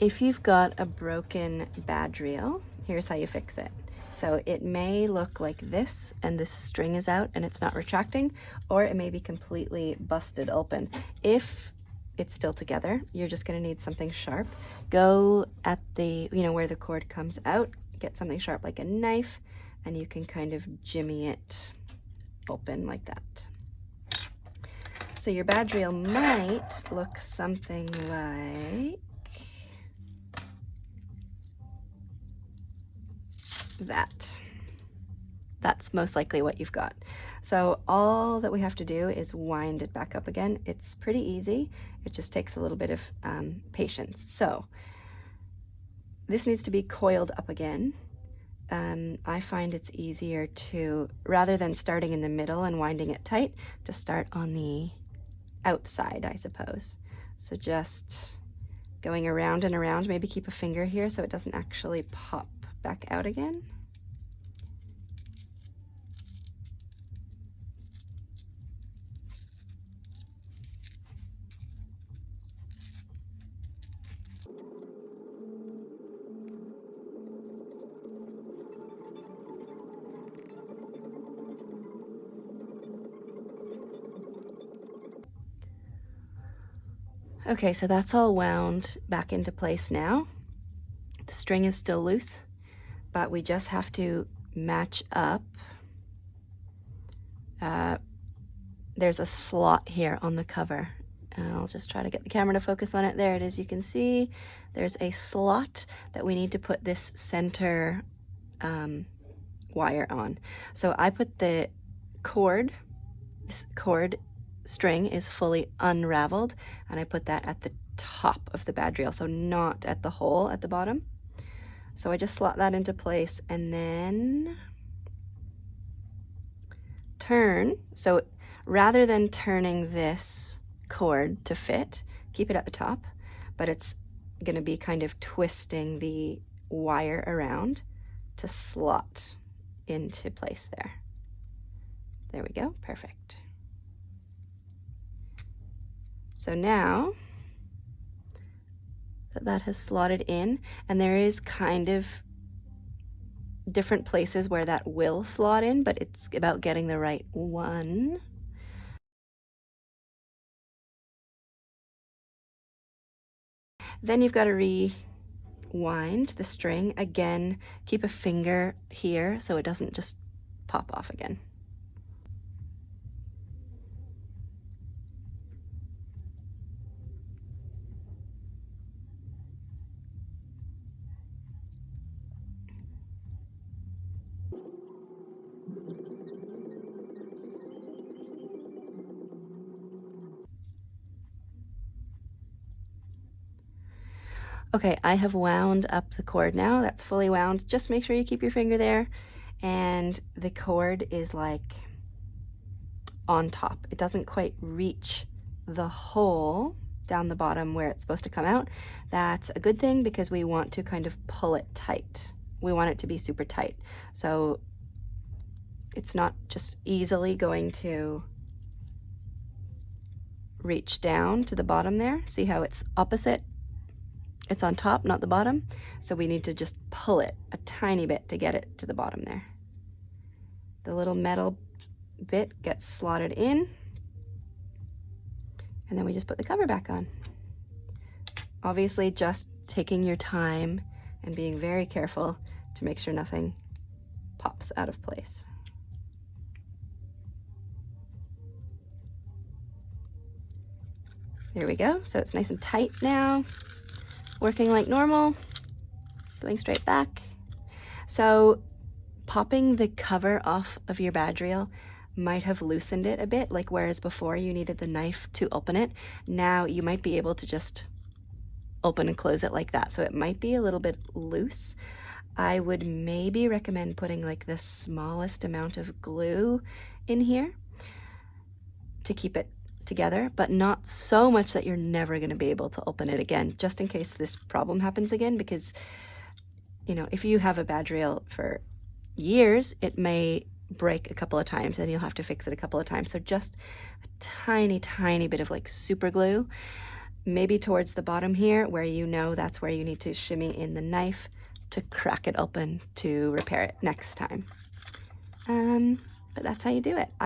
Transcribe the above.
If you've got a broken bad reel, here's how you fix it. So it may look like this, and this string is out and it's not retracting, or it may be completely busted open. If it's still together, you're just gonna need something sharp. Go at the, where the cord comes out, get something sharp like a knife, and you can kind of jimmy it open like that. So your bad reel might look something like that. That's most likely what you've got. So all that we have to do is wind it back up again. It's pretty easy. It just takes a little bit of patience. So this needs to be coiled up again. I find it's easier to, rather than starting in the middle and winding it tight, to start on the outside, I suppose. So just going around and around, maybe keep a finger here so it doesn't actually pop back out again. Okay, so that's all wound back into place now. The string is still loose, but we just have to match up. There's a slot here on the cover. I'll just try to get the camera to focus on it. There it is, you can see there's a slot that we need to put this center wire on. So I put the cord, this cord string is fully unraveled, and I put that at the top of the bad reel, so not at the hole at the bottom. So I just slot that into place and then turn. So rather than turning this cord to fit, keep it at the top, but it's going to be kind of twisting the wire around to slot into place there. There we go, perfect. So now that that has slotted in, and there is kind of different places where that will slot in, but it's about getting the right one. Then you've got to rewind the string again. Keep a finger here so it doesn't just pop off again. Okay, I have wound up the cord now. That's fully wound. Just make sure you keep your finger there, and the cord is like on top. It doesn't quite reach the hole down the bottom where it's supposed to come out. That's a good thing because we want to kind of pull it tight. We want it to be super tight. So it's not just easily going to reach down to the bottom there. See how it's opposite? It's on top, not the bottom. So we need to just pull it a tiny bit to get it to the bottom there. The little metal bit gets slotted in, and then we just put the cover back on. Obviously just taking your time and being very careful to make sure nothing pops out of place. There we go, so it's nice and tight now. Working like normal, going straight back. So popping the cover off of your bad reel might have loosened it a bit, like whereas before you needed the knife to open it, now you might be able to just open and close it like that. So it might be a little bit loose. I would maybe recommend putting like the smallest amount of glue in here to keep it together, but not so much that you're never going to be able to open it again, just in case this problem happens again, because if you have a bad reel for years, it may break a couple of times and you'll have to fix it a couple of times. So just a tiny bit of like super glue maybe towards the bottom here where you know that's where you need to shimmy in the knife to crack it open to repair it next time. But that's how you do it.